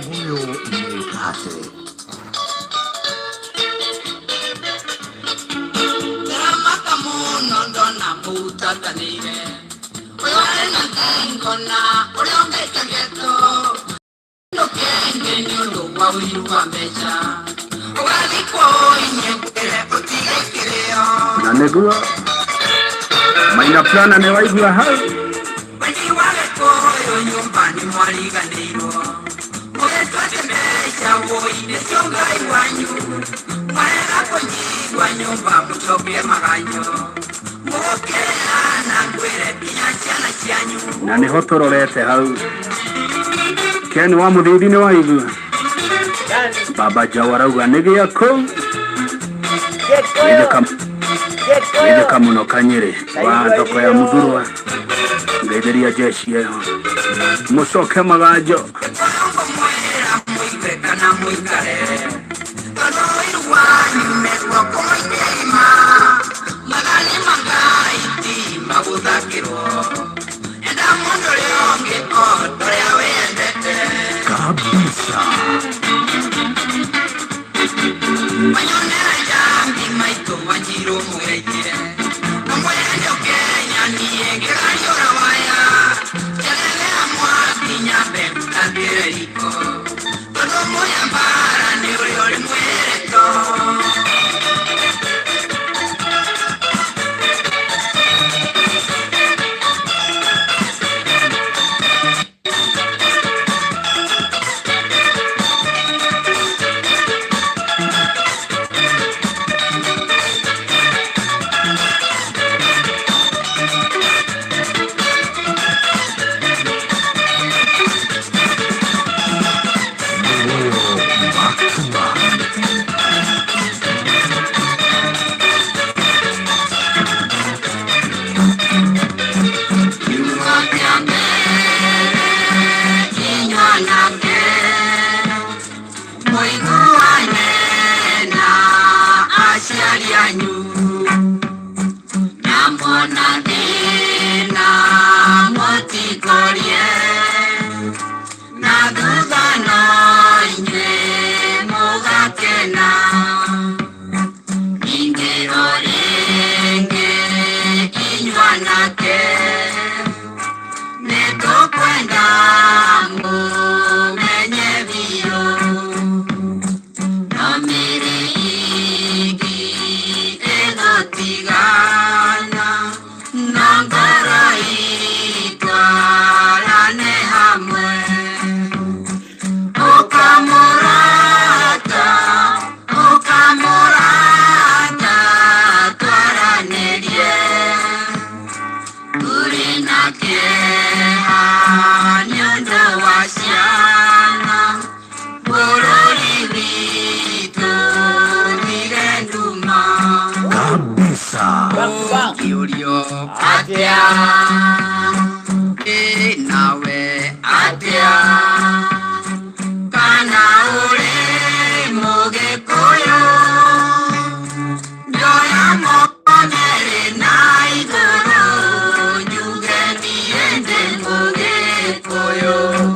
moyo mkate. Maka muno ndona mutakanire oyore na kengona oyongeka geto no kenge nyundo wa wiruwa mecha owali ko inyekere otigekireo na neguo maina plana ne waigua hau bani wale ko nyumbani mwaliganiro ogetwate mecha woine songai wanyu mwana konyigwa nyumba mutoke maganyo mokera ngwire binya ciana cianyu na niho turorete hau Ken wa muthidi ni waigua Baba Jawa arauga nĩ gĩako wĩthĩka mũno Kanyĩrĩ wa thoko ya Muthurwa ngeithĩria jeshi ĩyo mũcoke maganjo kabisa.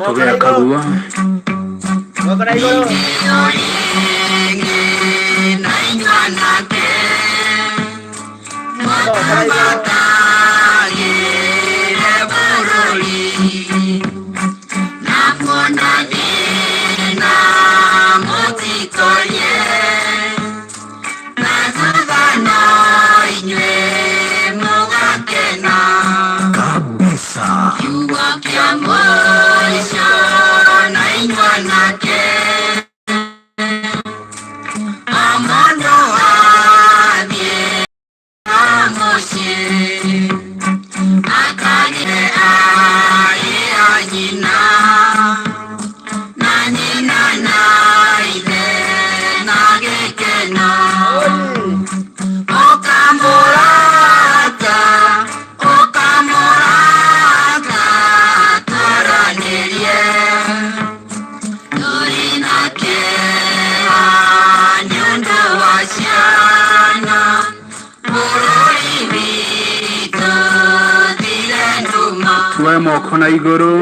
Togea kagua moko na iguru.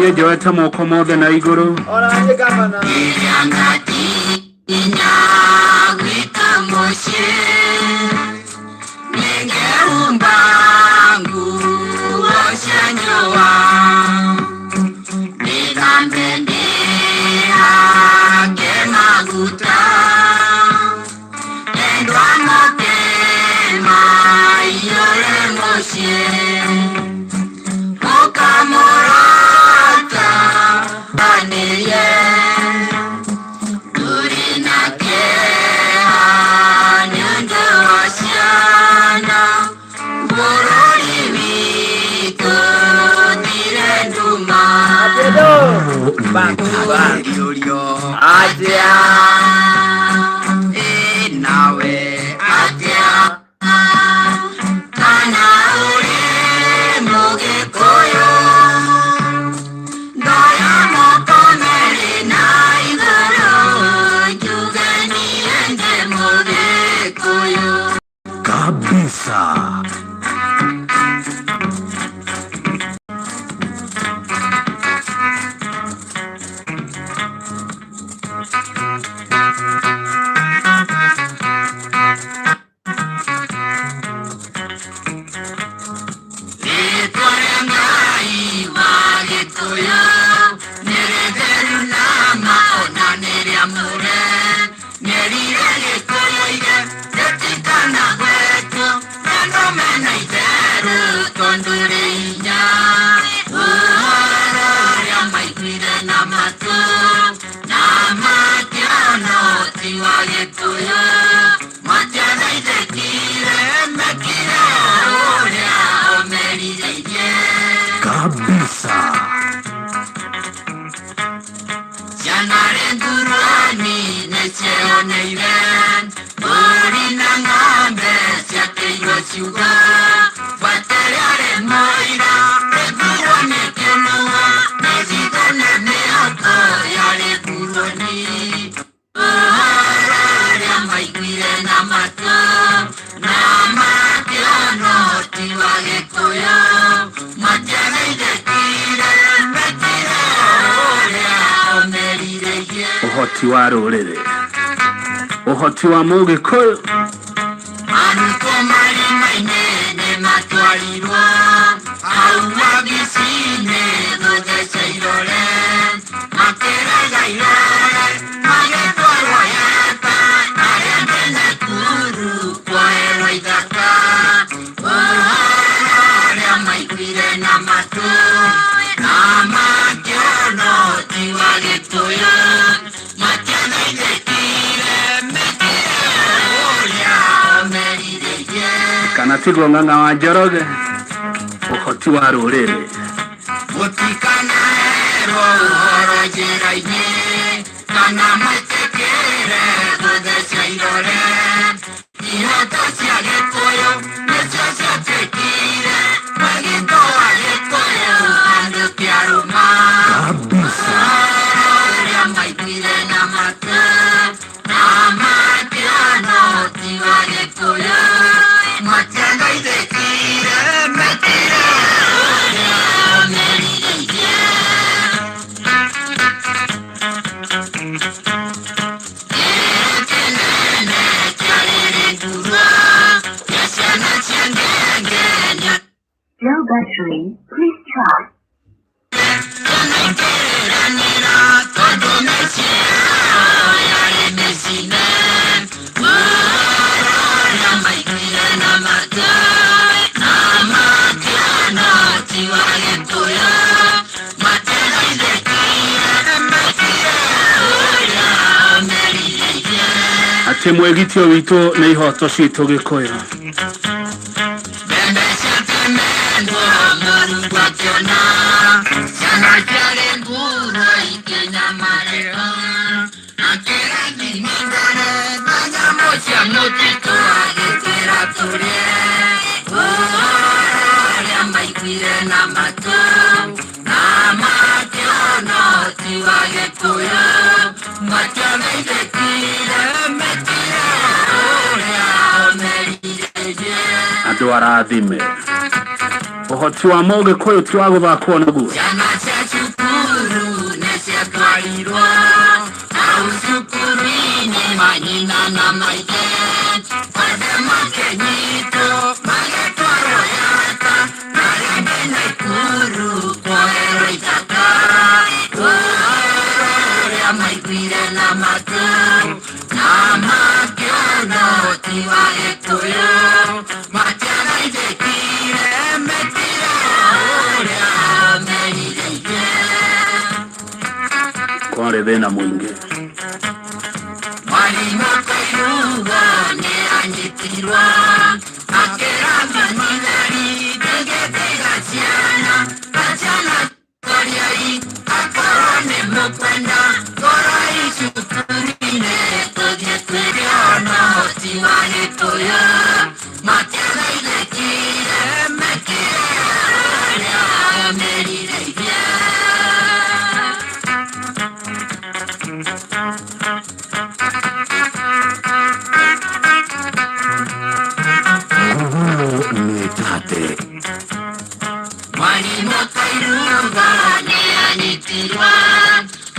Ngai njoete moko mothe na iguru. Ona ngamana. Ngati inya gwita moshe. Ningeumba nguo shanyoa. Nikambendea kemaguta. Endwa mokema yore moshe. Okamorata baneye. Urinake anyundo wasiana. Borori wito direnduma. Ajedo bang aja nawe aja kana ure moge koyo daya mokomere na igoro jugani ende moge koyo kabisa. Kabisa. Janare durani necheo neiren. Uri nangambe siake yosuga. Baterare moira. Eguro mekenua. Nezidone meoko yare kuroni. Oharare maiguire namato. Namate ono tiwage koyo. Uhoti wa rurere, uhoti wa Mugikuyu. Anuko mari mainene matwarirwa. Auwa bisine dode seirore. Makera gairore. Magetwarwa yata. Arendene kuru poero idaka. Oharare amaikuire namatu. Namakyono tiwage toyo. Kanatigwo ng'ang'a wa Njoroge, uhoti wa rurere. Mutikana ero uhoro njĩra-inĩ, kana mũĩtĩkĩre gũtheca irore. Ihoto cia Gĩkũyũ nĩcio ciatwĩkire wĩgito wa Gĩkũyũ andũ kĩarũma. Ũrĩa maiguire na matũ na makĩona ũhoti wa Gĩkũyũ. Low battery, please charge. Ati mwegitio witũ na ihoto citũ Gĩkũyũ. Andũ arathime, ũhoti wa Mũgĩkũyũ ti wa gũthakwo naguo. Kirwa, Ausukurini, Manina, Namaite, Padama Kenito, Magatoro Yata, Narabena Kuru, Koeroitaka, Korea, Maikira, Namatu, Namakyono, Tiwa Etoyo, Matiana Idekire, Metira, Orea, Merideke. Kwa redena mwingi Mwalimu Kairuga ne anyitirwa Akera manilari Degete gachiana Gachana koriai Akarone mukwenda Korai shukurine Kodye kweriona Tiwane toya Matiana ilekire Mekire Orea Merideke. Mwalimu Kairuga ne anyitirwa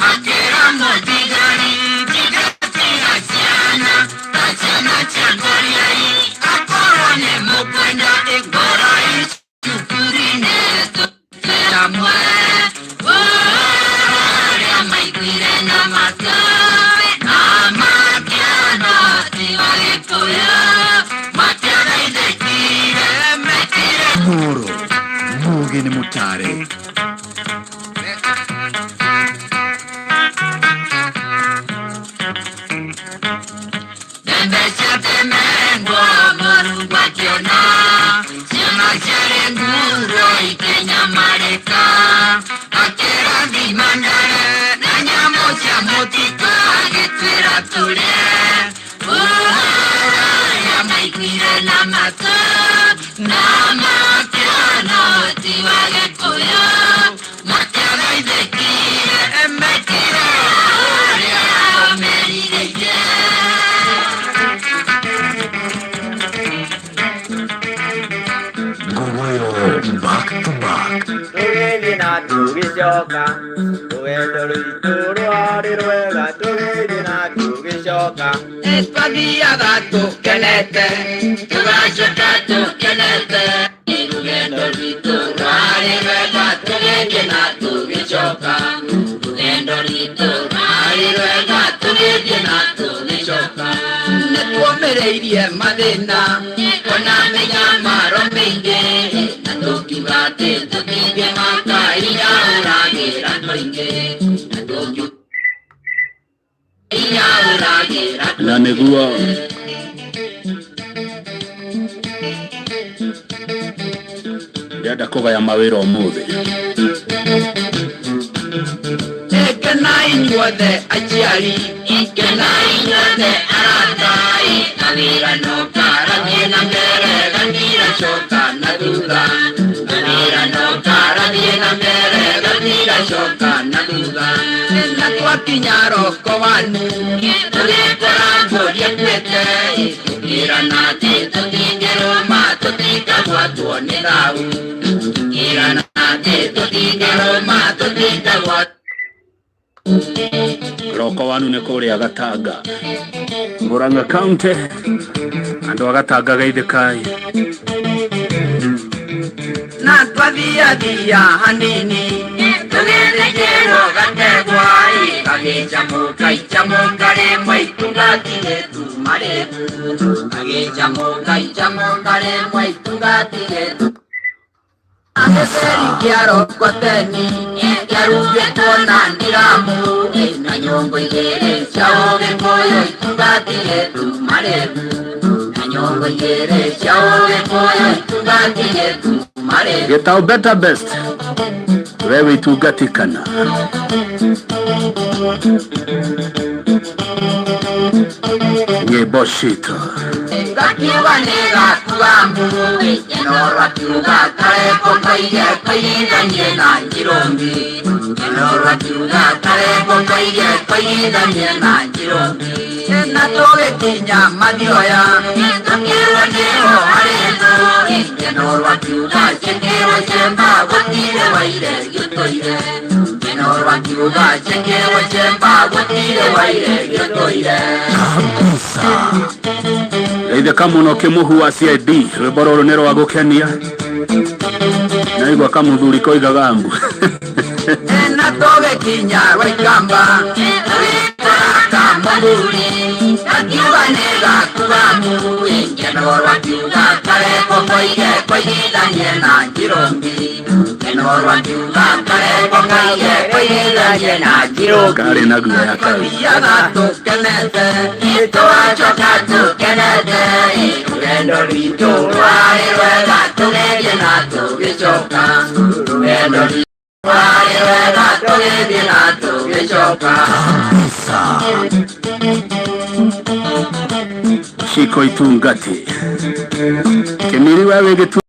Akera modigari Digati asiana Achana chagoriai Akorone mukwenda Gorai shukurine Tokera mwe Orea maikire namata Namakiano tiwage toya Matiana idekire Mekire Moro, Mugini Mutare. Dembechate mengo Morugwa kiona Sema chere nguro Ikenya mareka Akera di mandare Nanyamo cha motika Getwera tule Oya maikire namata Namakiano tiwage toya Matiana idekire Mekire Orea merideke. Goyo, back to back. Tugedina tugishoka, tugendori turuari ruega, tugedina tugishoka. Espadilla gato kelete, tugacho gato kelete, irugendo rito rari ruega, tugedina tugishoka, tugendo rari ruega, tugedina tugishoka. Netuomereirie madena, kona menya maromeige, natokibate tutige makaia uragira toinge, natokibate uragira na niguo ndenda kugaya mawira umuthi Ekenai nyuothe aciari, ekenai nyuothe aratai, kawira no karathie na mbere, gathira coka na thutha. Kawira no karathie na mbere, gathira coka na thutha. Na twakinya roko wanu, tũgĩkora mbũri ĩkuĩte, tũkĩrana atĩ tũtingĩrũma, tũtikagwatwo nĩ thau. Tũkĩrana atĩ tũtingĩrũma, tũtikagwatwo. roko wanu nĩ kũrĩa Gatanga Murang'a County andũ a Gatanga geithĩkai na twathiathia hanini tũgĩthĩkĩrwo gategwai gagĩcamũka icamũka rĩmwe itugatire tumarĩku gagĩcamũka icamũka rĩmwe itugatire Agĩceri kĩa roko teni kĩarugĩtwo na ndiramu na nyũngũ igĩrĩ cia ũgĩkũyũ itugatire tumarĩku na nyũngũ igĩrĩ cia ũgĩkũyũ itugatire tumarĩku. Gĩtaũ better best wewe itugatikana nyĩmbo citũ Gakiuga nĩ gatugambu Ĩnorwa kiuga kareko kaige kaigithanie na njirũngi Ĩnorwa kiuga kareko kaige kaigithanie na njirũngi Na tũgĩkinya mathioya Tũkĩrwo nĩho harĩ thũ Ĩnorwa kiuga cikĩrwo ciemba gũtirĩ waire gĩtũire Norwa kiuga chenge wachemba Watire waire gyotoire Kabisa. Either kamuno kimuhu wa CID Rwebororo nero wa gukenia na igwa kamuthuri koiga gangu Ena toge kinya rwaikamba Kamaburi Akiuga nega kubamu Norwa kiuga kareko koige koigidanye na jirombi Norwa kiuga kareko koige koigidanye na jirombi kare na guya ya kare Yana tukenete Itoa choka tukenete Urendo rito Waiwega tugege na tugichoka Urendo rito Waiwega tugege na tugichoka Kabisa. Shiko itungati Kemiri wewe gitu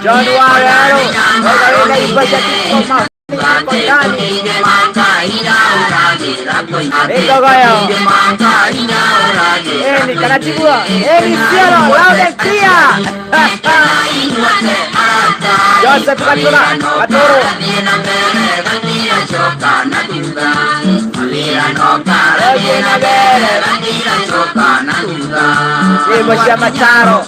John Warero, wakaenda ipasha kikoma kondani. Ito kayo. Ni kanatibua. Ni cielo, loud and clear. Joseph Katuna, Katoro. Masya Macharo.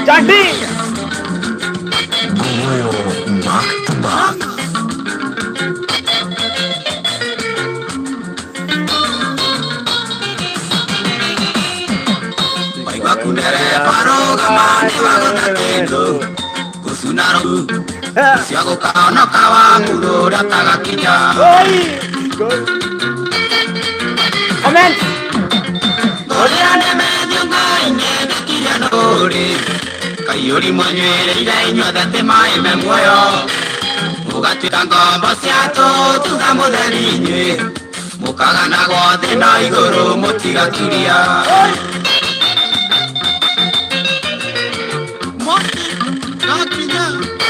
Jadi Goyo back to back. Kundere paroga mane wagota kendo kusunaro siago kaona kawa kurora tagakinya oi amen Oriane medio ngaine kinya nore kayori manyere idainyo date mai memoyo ugatwika ngombo ciato tugamudherinye mukagana gothe na iguru mutigaturia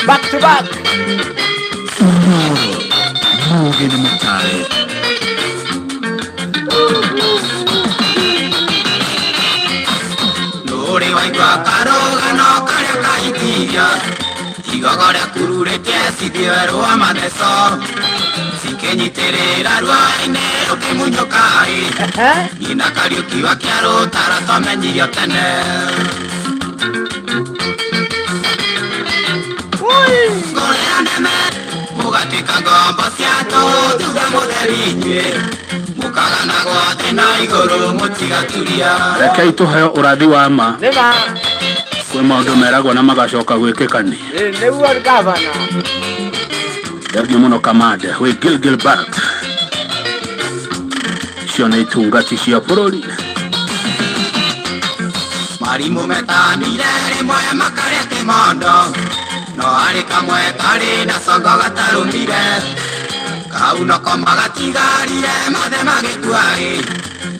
back to back. Mugen mutare. Nore waigua karoga no karia kaitiria Igogore kururete sidiero amaneso Sikenyiterera rwaine ukimunyokai Ina kariukiwa kiaro tarato menyirio tene Ngorera neme Mugatwika ngombo ciato tugamudherinye Mukagana gothe na iguru mutigaturia Rekei tuheo urathi wa ma Nima. Kwe maundu meragwo na magacoka gwikikani Niguo gavana. Thengiũ mũno kamande wĩ Gilgilbert icio nĩ itungati cia bũrũri Marimu metanire rimwe makarĩa kĩmondo no harĩ kamwe karĩ na congo gatarũmire kau noko magatigarire mothe magĩkuagĩ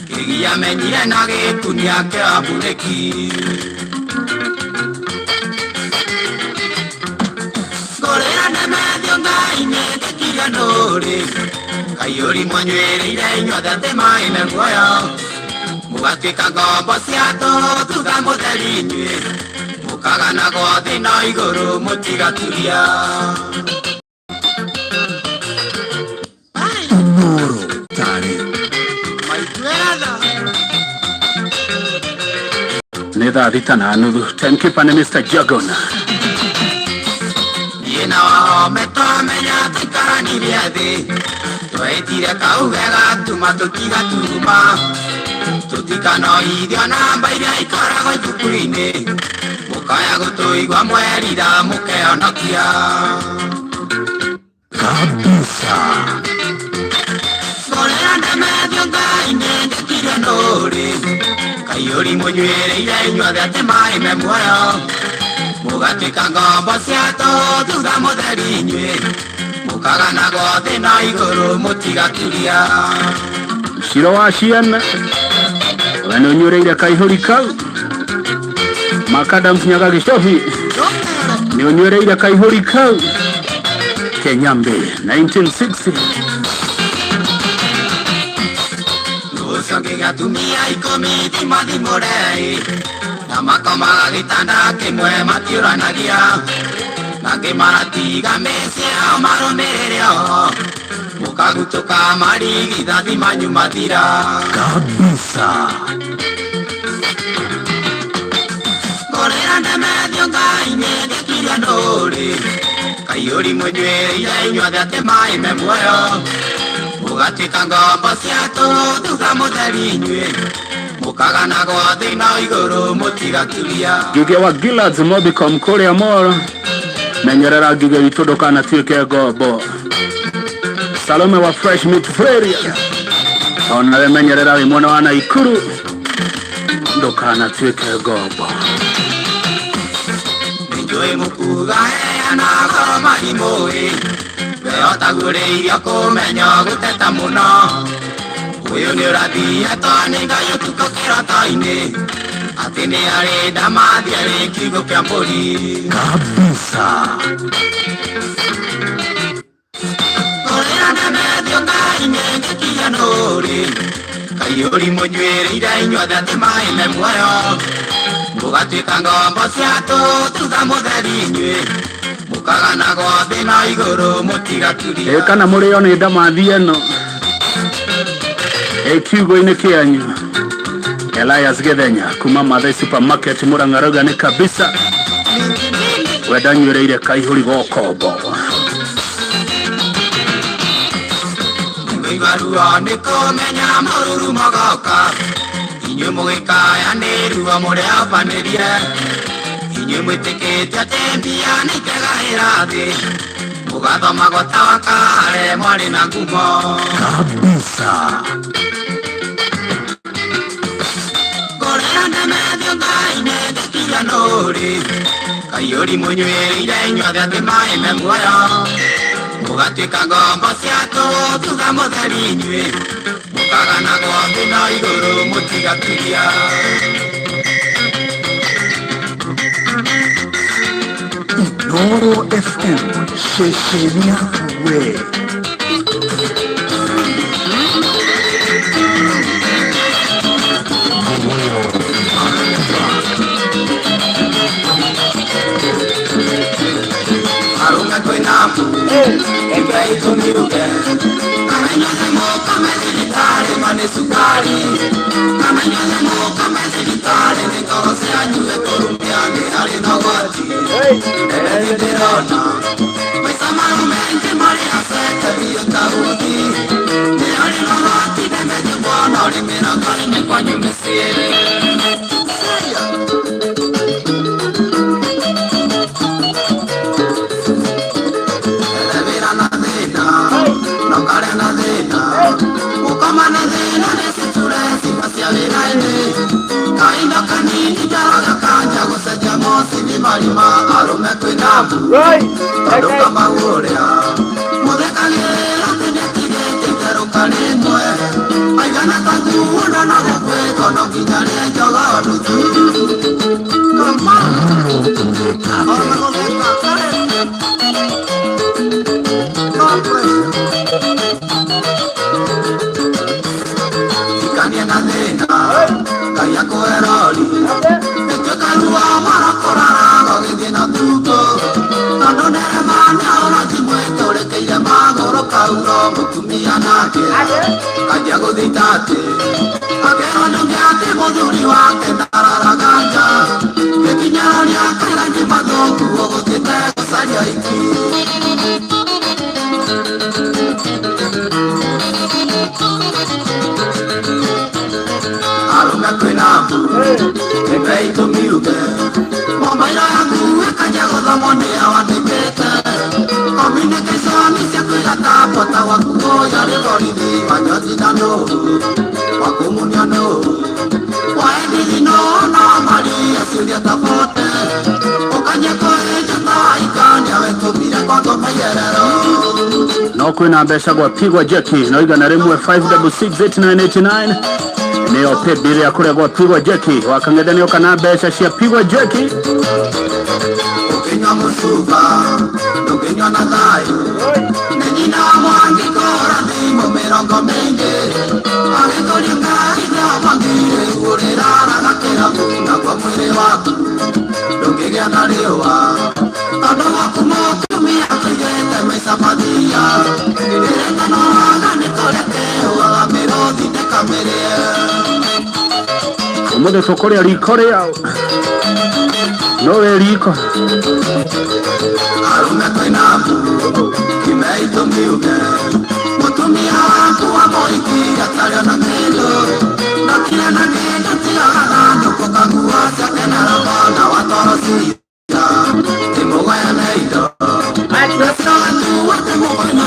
kĩgia menyire na gĩkunia kĩa mbunĩki ngorera nĩmethio ngai nĩndĩkirie nũrĩ kaiyũri mwanyuĩrĩire inyuothe atĩ maĩ me muoyo mũgatuĩka ngombo ciatũ tuga mũtheri inyuĩ mũkagana gothe na igũrũ mũtigaturia Nuru tare. nĩ thaa thita na nuthu tenkipa nĩ Mr. Jagona Yena wahome twamenya tũikaranire thĩ twetire kau wega tuma tũtigatuma tũtikanoithio namba iria ikoragwo ibuku-inĩ mũkaya gũtũigua mwerira mũkehonokia Kabisa. ngorera ndemethio ngai nĩndĩkire nũrĩ kaiyũri mũnyuĩrĩire inyuothe atĩ maĩ me muoyo mũgatuĩka ngombo ciatũ tuga mũtheri inyuĩ mũkagana gothe na igũrũ mũtigaturia ciro wa ciana we nĩ ũnyuĩrĩire kaihũri kau Macadams Nyaga Gĩcobi nĩ ũnyuĩrĩire kaihũri kau Kenyambe 1960. Nusangiga tumia ikomiti madimorei namakamaga gitanda kimwe matiuranagia nake maratiga mesia maromerereo mukagutuka marigi thati manyu mathira kabisa. Korera ndemethio ngai nĩendekire ndũrĩ kaiyũri mũnywĩrĩire inyuothe atĩ maĩ me muoyo mũgatuĩka ngombo cia tũthutha mũtheri inyuĩ mũkaganagwo thĩna igũrũ mũtigaturia. Gige wa Gillads Mobicom kũrĩa Moro, menyerera Gige witũ ndũkanatuĩke ngombo. Salome wa Fresh Meat Freria, onawe menyerera wĩ mwena wa Naikuru ndũkanatuĩke ngombo. Nĩnjũĩ mũkuga heana goro marimũĩ wehotagũrĩirio kũmenya gũteta mũno ũyũ nĩ ũrathiĩtwo nĩ Ngai ũtukũ kĩroto-inĩ atĩ nĩ arĩ ndamathi arĩ kiugo kĩa mbũri Kabisa. Korera ndemethio Ngai nĩendekire ndũrĩ kaiyũri mũnywĩrĩire inyuothe atĩ maĩ me muoyo mũgatuĩka ngombo cia tũthutha mũtheri inyuĩ mũkaganagwo thĩna igũrũ mũtigaturia. Kana mũrĩo nĩ ndamathi ĩno kiugo-inĩ kĩanyu. Elias Gethenya kuma Mathai Supermarket Murang'a rauga nĩ kabisa wenda nyuĩrĩire kaihũri gokombo. Ibarua nĩ kũmenya mũruru mogoka inyuĩ mũgĩkaya nĩ ruo mũrĩambanĩrie inyuĩ mwĩtĩkĩte atĩ mbia nĩ ikegahĩra thĩ mũgathomagwo ta wa kare mwarĩ na ngumo Kabisa. Korera ndemethio Ngai nĩendekire ndũrĩ kaiyũri mũnywĩrĩire inyuothe atĩ maĩ me muoyo mũgatuĩka ngombo cia tũthutha mũtheri inyuĩ mũkaganagwo thĩna igũrũ mũtigaturia. Noro FM, shesheni yawe. Arunga kwena embra itumiuke kamanyole moka mezilitare mane sukari kamanyole moka mezilitare nikose anyue korumpiane ali nogoti derona pesa marumente mari asete biyo taruti ne ali nogoti de medio bono limena karine kwa nyumesiere Marima arume kwinabu aruka maurea muthekagĩrĩra tĩndetigĩte rimwe aigana tanguona na gũkwĩko no nginya rĩa njoga nuthu ikania na thĩna Ngai akũherori nĩtũkarua marakorara gũgĩthiĩ na thuto tondũ nderemane ona timwĩtũrĩkĩire magũrũ kauro mũtumia nake kanjia gũthita atĩ akerwo nĩũngĩ atĩ mũthuri wake ndararaganja gĩkinyĩroria kairani mathũku ũgũthiĩte gũcaria iki arume kwĩnabu nĩpe itũmiuke momaira yangu ĩkanja gũthomwo nĩ awandĩkĩte communication cia kwĩgata bata waku kũya rĩthorithi manyothi na nũũ wakũmunia nũũ waendithi nũũ no maria ciũria tabote ũkanye kũhĩnja ta ikania wetũmire kwatwo maiyerero no kwĩna mbeca gwapigwa jeki no igana rĩmwe 5668989 nĩyo paybill ya kũrĩa gwapigwa jeki wakang'ethanio kana mbeca cia pigwa jeki ũkinywa mũcuba ndũkinywa na thayũ ina mwangi kora ndimo mirongo mingi agikuringa ina mwangi urerara gakira na kwa mwili waku ndungigya na riwa tondu waku mutumia kigete maisa mathia irekanoraga nikorekewa mirothi ndekamirie umuthi tukuria riko riao nowe riko arume kwina kimeitu miuge mutumia waku wa moiki ataria na kendo na kile na kendo tiaga nduko kangua ciake na rabana watorosia timugaya na indo atesanu watemugana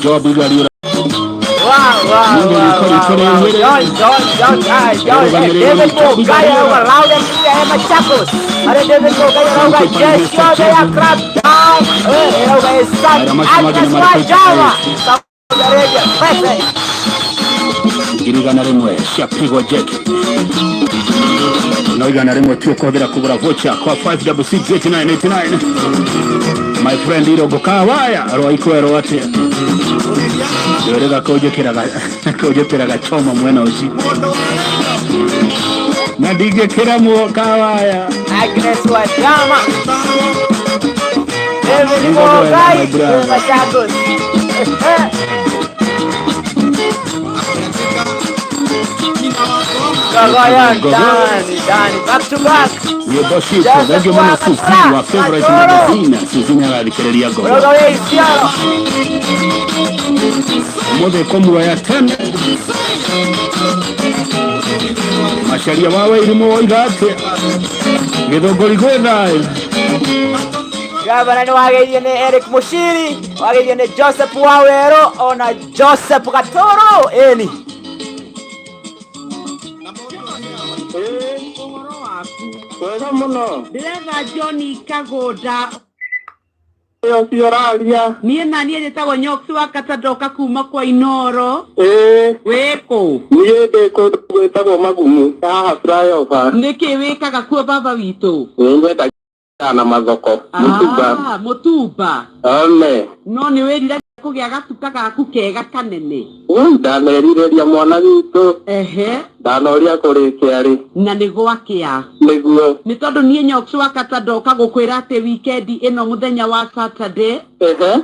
Job Galera. Wow. David Bo, kaya wa loud and clear ay Machakos. Are David Bo, kaya raw ga Jesio de Akrab down. Raw ga San Agnes Wajama. Saudi Arabia, perfect. Girigana rimwe shapigwa jeki. Noigana rimwe tukothera kubura vocha kwa 5668989. My friend iro gukawaya roikwero ate. Yorega kojekeraga choma mwena usi. Nadige kiramu kawaya. Agnes Wajama. David Bo, kaya Machakos. Dani, back to back. Yo boshito, dajo mwana sufi wa favorite magazine, Suzina la likereria go. Mode komura ya teme. Masharia wawe ilimo igate. Gedogoli gweda. Gavana ni wageithio ni Eric Mushiri, wageithio ni Joseph Wawero, ona Joseph Gatoro, eni. Wega muno. Ndireva Johnny Kagoda. Yo cioraria. Niĩ na niĩ njĩtagwo Nyoksi wa Katadoka kuma kwa Inoro. Wĩkũ? Niĩ ndĩ kũndũ gwĩtagwo Magumu. Haha flyover. Nĩkĩ wĩkaga kuo baba witũ? Ngwenda na mathoko. Mutumba. Mutumba. Ame. No nĩ wĩrire kũgĩa gatuka gaku kega kanene. Ndanerirĩria mwana witũ. Ndanoria kũrĩkia rĩ. Na nĩ gwakĩa. Nĩguo. Nĩ tondũ niĩ Nyoksi wa Katadoka gũkwĩra atĩ wikendi ĩno mũthenya wa Saturday.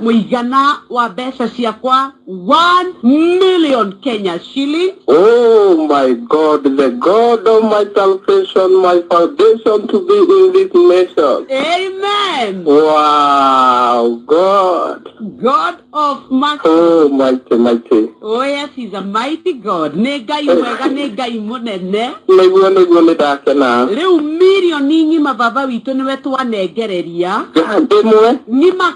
Mũigana wa mbeca ciakwa 1 million Kenya shillings. Oh my God, the God of my salvation, my foundation to be in this nation. Amen. Wow, God. God of mercy. Oh, mighty. Oh yes, he's a mighty God. Nĩ Ngai mwega, nĩ Ngai mũnene. Nĩguo nĩ ndakena. Rĩu mirioni ng'ima baba witũ nĩwe twanengereria. Ndĩmwe. Ng'ima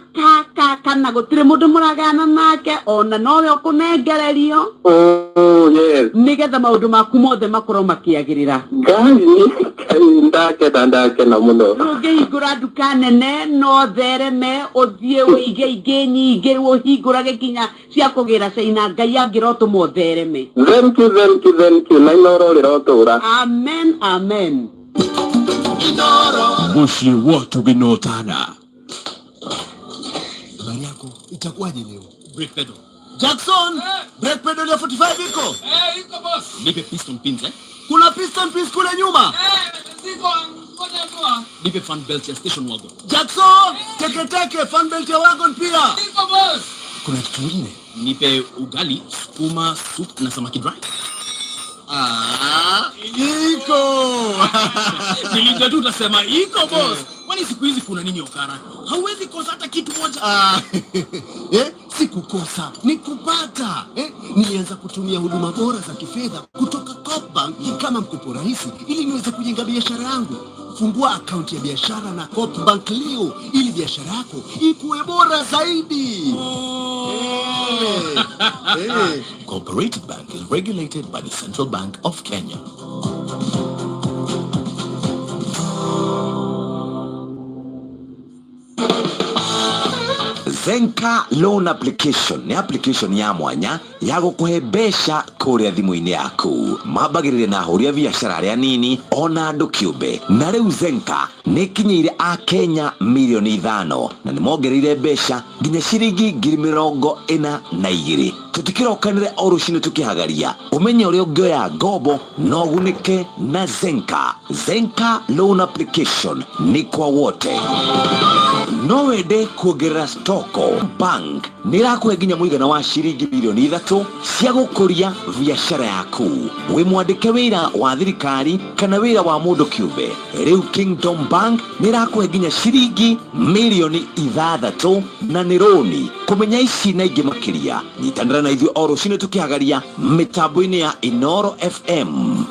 kana gũtirĩ mũndũ mũragana nake, ona nowe ũkũnengererio. Oh yes. Nĩgetha maũndũ maku mothe makorwo makĩagĩrĩra. Ngai ndakena mũno. Rĩu ũngĩhingũra nduka nene no thereme ũthiĩ ũige ingĩ nyingĩ ũhingũrage nginya cia kũgĩra caina Ngai angĩrotũma ũthereme. Thank you. Na Inoro rĩrotũra. Amen. Moshi watu binotana. Habari yako itakuwaje leo? Brake pedal. Jackson, brake pedal ya 45 iko? Iko boss. Nipe piston pins Kuna piston pins kule nyuma? Siko ngoja tu. Nipe fan belt ya station wagon. Jackson, teke fan belt ya wagon pia. Iko boss. Kuna kitu kingine? Nipe ugali, sukuma, soup na samaki dry. Iko. Nilijua tu utasema iko boss. Kwani siku hizi kuna nini Okara? Hauwezi kosa hata kitu moja. Sikukosa, ni kupata. Nilianza kutumia huduma bora za kifedha kutoka Copbank kama mkopo rahisi ili niweze kujenga biashara yangu. Fungua akaunti ya biashara na Copbank leo ili biashara yako ikuwe bora zaidi. Cooperative Bank is regulated by the Central Bank of Kenya. Zenka Loan Application ni application ya mwanya ya gukuhe mbeca kuria thimu-ini yaku. Mambagirire na ahuri a biashara aria nini ona andu kiumbe. Na riu Zenka ni kinyiire a Kenya milioni 5 na ni mongereire mbeca nginya ciringi 42,000. Tutikirokanire o rucini tukihagaria umenye uria ungioya ngombo no gunike na Zenka. Zenka Loan Application ni kwa wote. No wende kuongerera stoko, bank nirakuhe nginya muigana wa ciringi milioni 3 cia gukuria biashara yaku. We mwandike wira wa thirikari kana wira wa mundu kiumbe. Riu Kingdom Bank nirakuhe nginya ciringi milioni 6 na ni roni. Kumenya ici na ingi makiria nyitanira na ithuĩ o rũcinĩ tukihagaria mitambo-ini ya Inoro FM.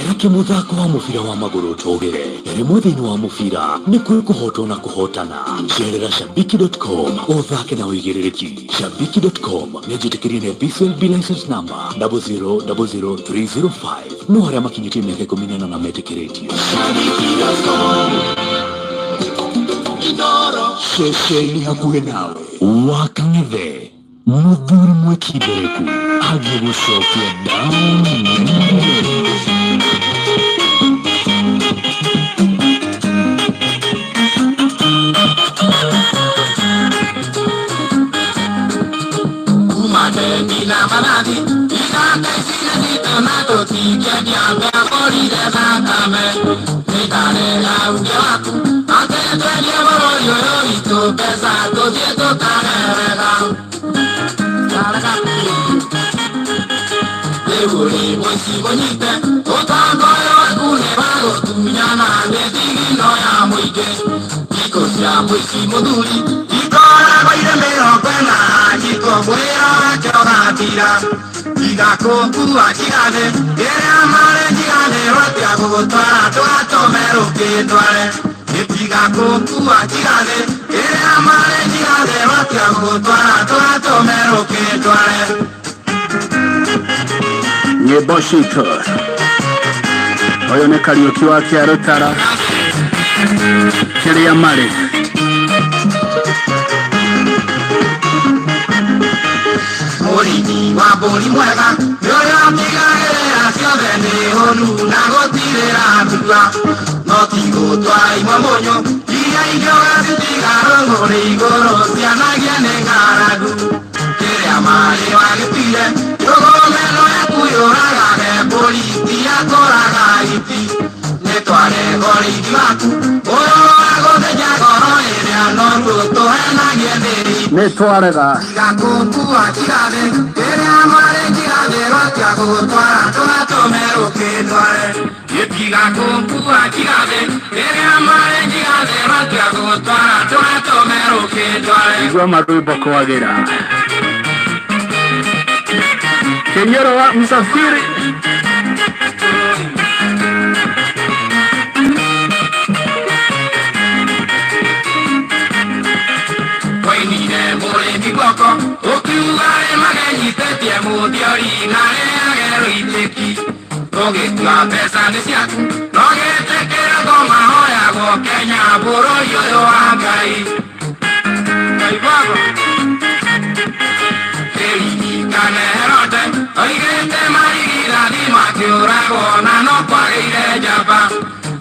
Reke muthako wa mubira wa maguru tugire rimwe thiini wa mubira ni kuri kuhotwo na kuhotana. Cerera shabiki.com uthake na uigĩrĩrĩki. Shabiki.com nĩnjĩtĩkĩrie na BCLB license number 0000305 no arĩa makinyĩtie mĩaka 18 na metĩkĩrĩtio. Ceceni hakuhĩ nawe wakang'ethe muthuri mwĩkindĩrĩku agĩgũcokia down. Bila maladi, bila kaisina di tomato tiga diambe amori de zakame. Nitane la ungewaku, ante tuelia moro yoyo ito pesa to dieto tanerega. Euri moisi bonite, otango yo akune bago tunyana netigi no ya muige. Iko sia moisi moduli, iko la goire mero kwena, iko mwera choga tira. Iga koku achigane, ere amare chigane, rotia kugotwara tora tomero ketware. Iga koku achigane, ere amare chigane, rotia kugotwara tora tomero ketware. Nyĩmbo citũ ũyũ nĩ Kariuki wa Kĩarũtara kĩrĩa marĩ mũrĩmi wa mbũri mwega nĩũrĩa ũtigagĩrĩra ciothe nĩ hũnu na gũtirĩra ndua no ti gũtwara imwe mũnyũ iria ingĩoga citigarũngũrĩ igũrũ cianagia nĩ ng'aragu kĩrĩa marĩ wagĩtire rũgomeno yaku yũragage mbũri iria kũraga iti nĩtware gorithi waku ũyũ wa gũthĩnja ngoro ĩrĩa noru tũhenagie thĩri nĩtwarega igakũkua kirathĩ ĩrĩa marĩ kirathĩ rotia gũtwara tũgatũme rũkĩndware igakũkua kirathĩ ĩrĩa marĩ kirathĩ rotia gũtwara tũgatũme rũkĩndware igua marwĩmbo kwagĩra Kenyero wa Msafiri Wainire mũrĩmi guoko ũkiugare magenyithĩtie mũthiori narĩ agerwo itĩki ũgĩtua mbeca nĩ ciaku no gĩtĩkĩra mahoyagwo Kenya bũrũri ũyũ wa Ngai Ngai Baba Kĩririkane Herode oigĩte marigithathi makĩũragwo na no kwagĩire njamba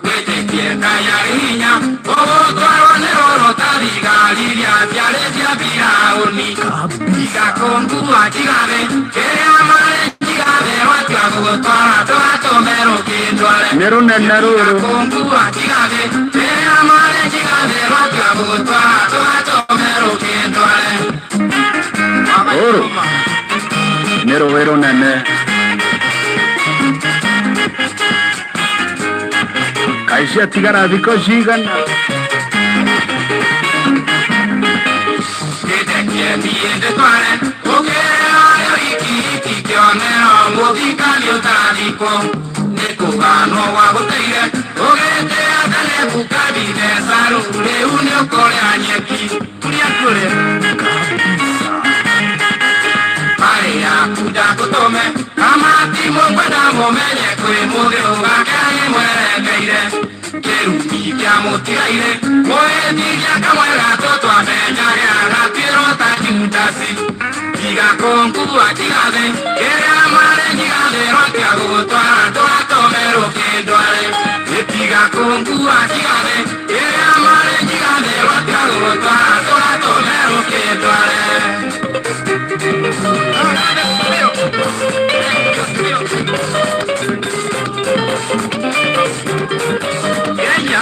wĩtĩkie Ngai arĩ hinya ũgũtwarwo nĩ rũrũ ta thigari iria ciarĩ cia Firaũni igakũngua kĩgathĩ kĩrĩa marĩ kĩgathĩ rotia gũgũtwara tũgatũme rũkĩndware nĩ rũnene rũrũ igakũngua kĩgathĩ kĩrĩa marĩ kĩgathĩ rotia gũgũtwara tũgatũme rũkĩndware rũrũ nĩ rũĩ rũnene kaici atigara thikũ cigana gĩtekie thiĩ ndĩtware ũkĩrĩayo iki kĩonero mũthikari ũtathikwo nĩ kũganwo gwa gũteire ũgĩtĩa tene bukabine saru rĩu nĩ ũkũrĩa nyeki kũrĩa kũrĩa marĩ yaku ndakũtũme kama ti mũkwenda mũmenye kwĩ mũgĩ ũgake nĩ mwerekeire kiruki kia mutiraire moedi kia kamwera toto amenyare agatiro tajutasi Diga con Cuba, dígale, que amare, dígale, rotea gotwara, toa tomero que duale. Diga con Cuba, dígale, que amare, dígale, rotea gotwara, toa tomero que duale. Ella,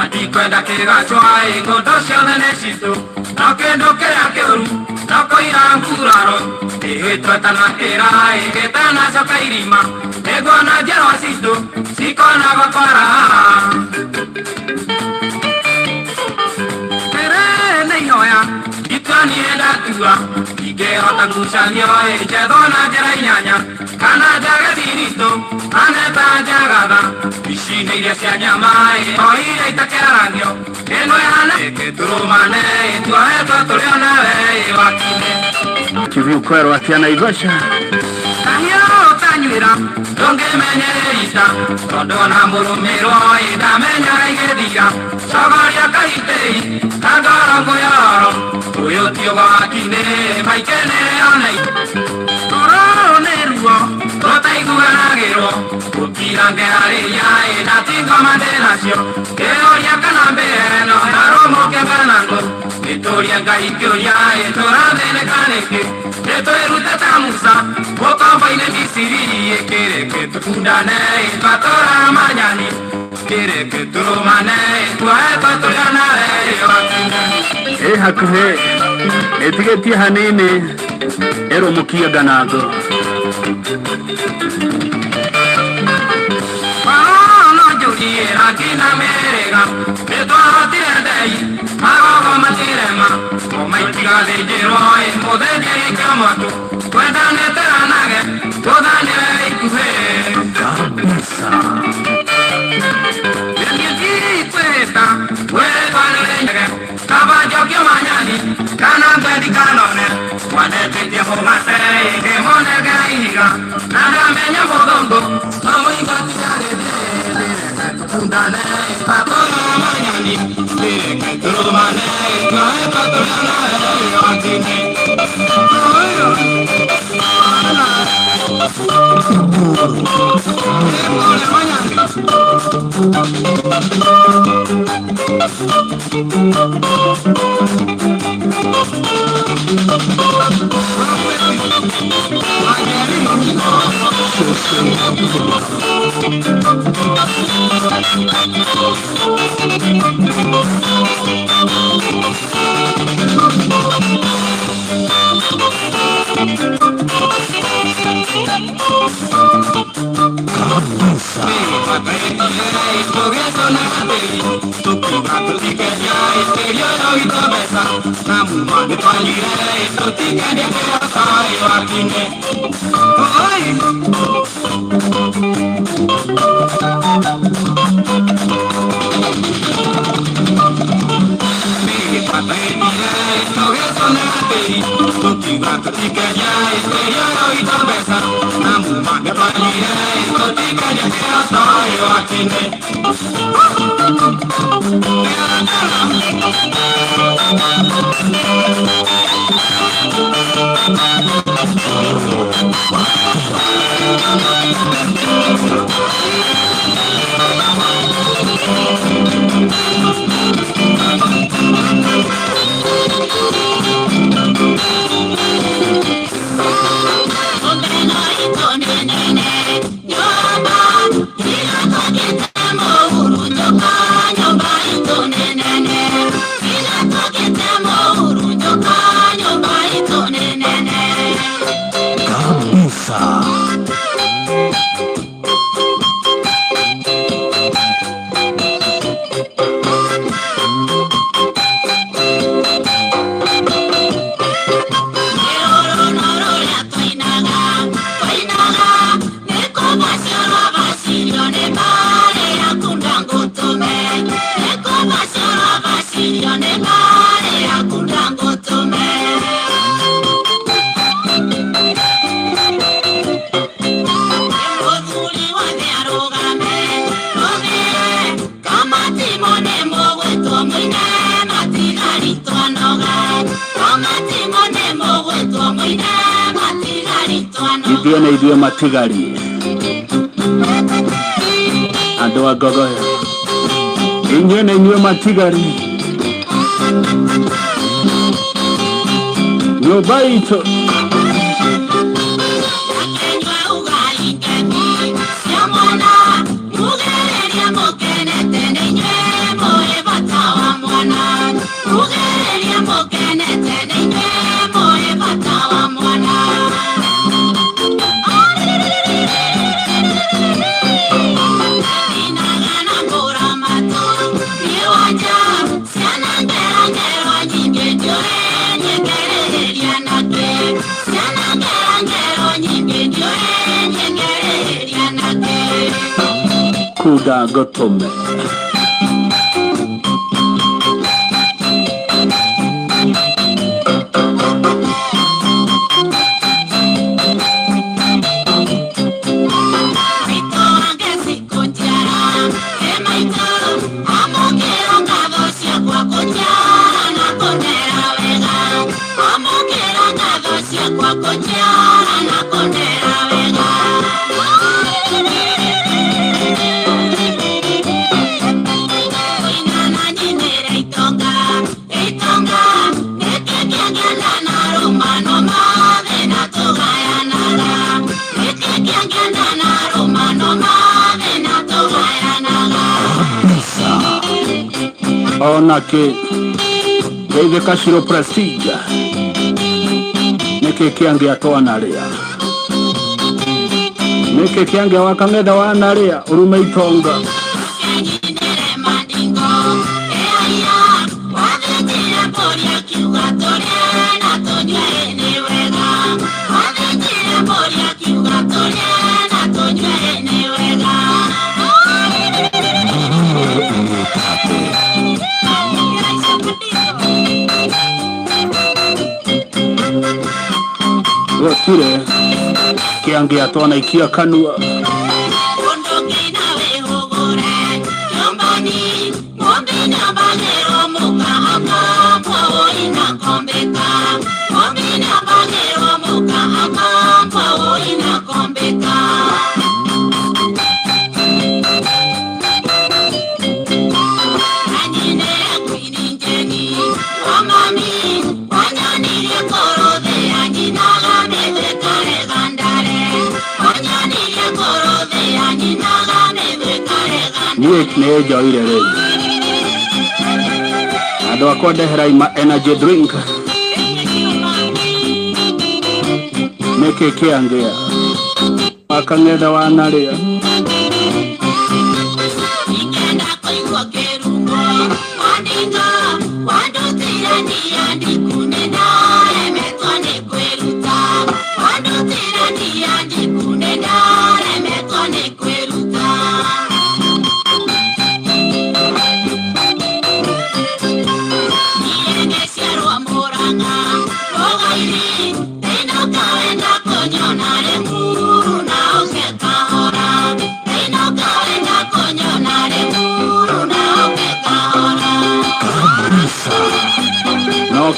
Adi kwenda kigachwa igodosia nenesitu Nakendo kea keuru Nako ira nguraro Ehetwa tana era Egetana soka irima Ego na jero asistu Siko na bakwara Ere neinoya Itani eda tua Ige hota kusanyo Ejedona jera inyanya Kana jaga diristo Aneta jagada Ishine ile sia nyamae Oire itakerarangyo Eno yana Eke turumane Tuaeto tuliona we Wakine Kiviu kwero atiana igosha Kanyo tanyuira Donge menyerita Tondona murumiro Ida menyara igedira Sagaria kaitei Tangarango yaro Uyo tio wakine Maikene anei Toro neruo Rota iguanagero Ukirange areia Natingo mandenasio Teoria canambeno Naromo que Fernando Victoria gaikioria Torandene kaneke Eto erute tamusa Wokamba ile misiri Kere que tukundane Patora mañani Kere que turumane Tuaeto tuliana hakuhe etigeti hanini ero mukia ganado Paono giudiye akina merega Eto atirendei Magogo matirema Omaitika de jeroi Modene ikamato Kwedane teranage Todane ikuhe kabisa Questa Caballo che mañani Canante di canone Quando ti tiempo ma sei Che mone gaiga Nada meglio bodongo Amo in cattivare Undane Patoro mañani Dire che tu romane Ma è patoriana Antine Idue matigari ando agogoya inywe matigari yobaito kuda gotome ona che deve kashiro prestigia neke kiange atoanaria neke kiange wakangeda wanaria urume itonga Wakire kiange atona ikia kanua ne joire re ado akode heraima energy drink neke kiangea akangeda wanaria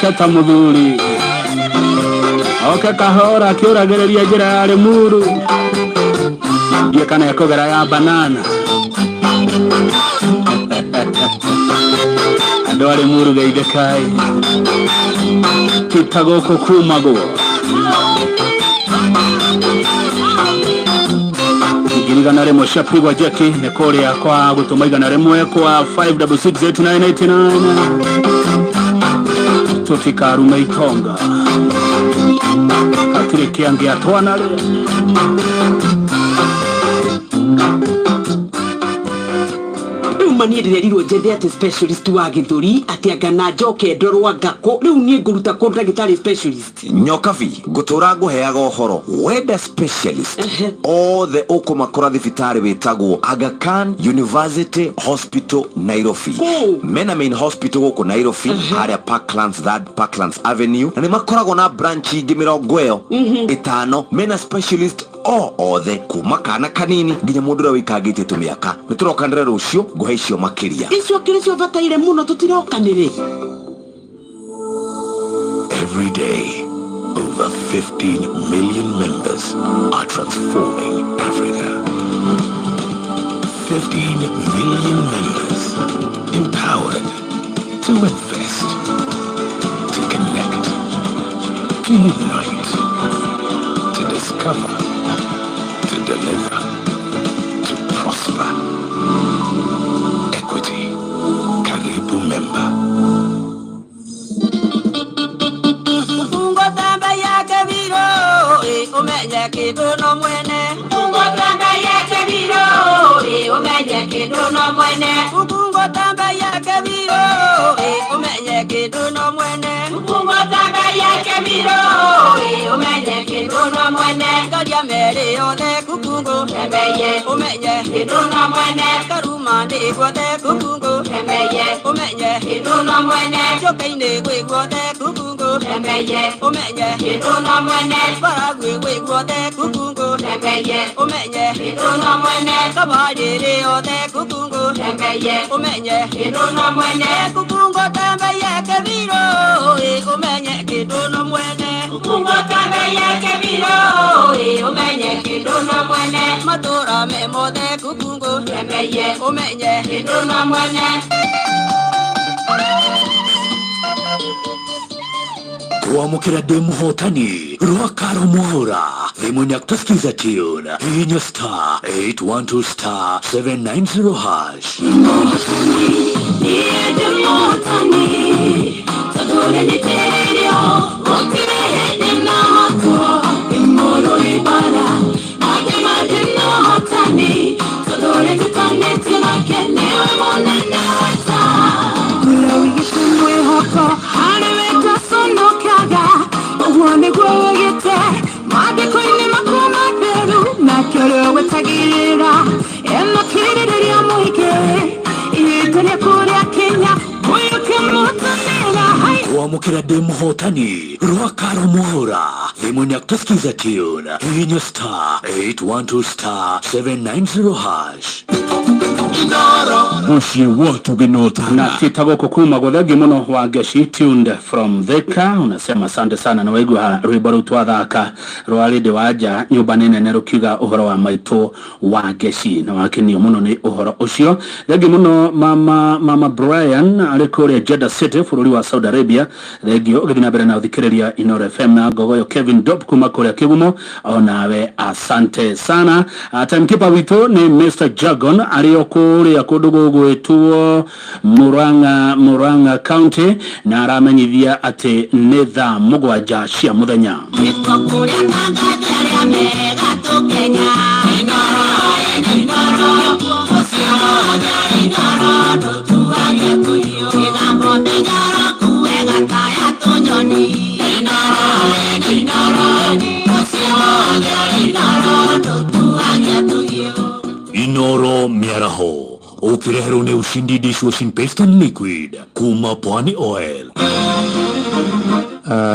Keta muduri oke kahora kiuragereria jira yale muru ye kana yakogera ya banana ando ale muru geide kai kitagoko kumago igiriganare moshapigwa jeki nekore yakwa gutumaiganare mwe kwa 566899 tufika rume itonga atire kiange atwanale mani ndirirwo jethe ati specialist wa githuri ati agana njoke ndorwa ngako riu nie nguruta ko ndagitari specialist nyokavi gutura guheaga uhoro weda specialist all the okumakora thibitari witagwo Aga Khan University Hospital Nairobi Mena Main Hospital guku Nairobi haria Parklands Avenue na ni makoragwo na branch ingi 50 mena specialist all the kumakana kanini nginya mundu ura wikagite tumiaka niturokanira rucio guhe icio makiria. Icio kiricio bataire muno tutirokanire. Every day, over 15 million members are transforming Africa. 15 million members empowered to invest, to connect, to unite, to discover, to deliver, to prosper. Equity, Karibu member. Umenye kiduno mwene Ukungo tamba yake biro Umenye kiduno mwene Ukungo tamba yake biro Umenye kiduno mwene Ukungo tamba yake biro Umenye kiduno mwene Kadia meri ode kukungo Tembeye Umenye kiduno mwene Karuma ni kwade kukungo Tembeye Umenye kiduno mwene Chokaine kwe kwade kukungo Tembeye Umenye kiduno mwene Paragwe kwe kwade kukungo Tembeye Umenye kiduno mwene Kabadiri ode kukungo Tembeye Umenye kiduno mwene Kukungo tembeye kebiro Umenye kiduno mwene Kukungo tembeye kebiro Umenye kiduno mwene Matura memode kukungo Tembeye Umenye kiduno mwene Kuamukira demu hotani Rwakaro Mwaura Vimuni akutasikiza tune Inyo star 812 star 790 hash Niye demu hotani Tadore ni terio Otire hede na hato Imoro ibara Agema demu hotani Tadore tutane tina kenewe mone na hata Kulawi gitumwe hoko Haneweka sono kaga Uwane gwewe gete Mage kwenye makuma peru Nakero wetagirira Ema kiriri ya muhike Itane kuria Kenya Muyuke mutanira hai Kuamukira demu hotani Rwakaro Mwaura Vimuni akutasikiza tune Inyo star 812 star 790 hash Mushi wotu binota na kitago kukuma godhagi muno wa Geshi tuned from Thika. Unasema asante sana na waigu ribaru tuadhaka roalide waja nyuba nene nerukiga uhoro wa maito wa Geshi na wakini muno ni uhoro usio dhagi muno mama Brian alikore Jeddah City furuli wa Saudi Arabia dhagi ogedina bere na udhikirelia Inoro FM na gogoyo Kevin Dop kuma kore kigumo onawe asante sana. Timekeeper wito ni Mr. Jagon aliyokuri ya kudugu gwetuo Muranga County na aramenyithia ati netha mugwaja cia muthenya Inoro miaraho Ukirehero ni ushindi dishwashing paste and liquid kuma Pwani Oil.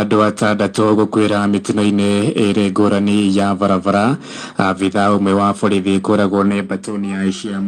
Dwatandatu gukwira mitino-ini iri ngurani ya barabara. Abitha umwe wa borithi kuragwo ni batoni ya Asia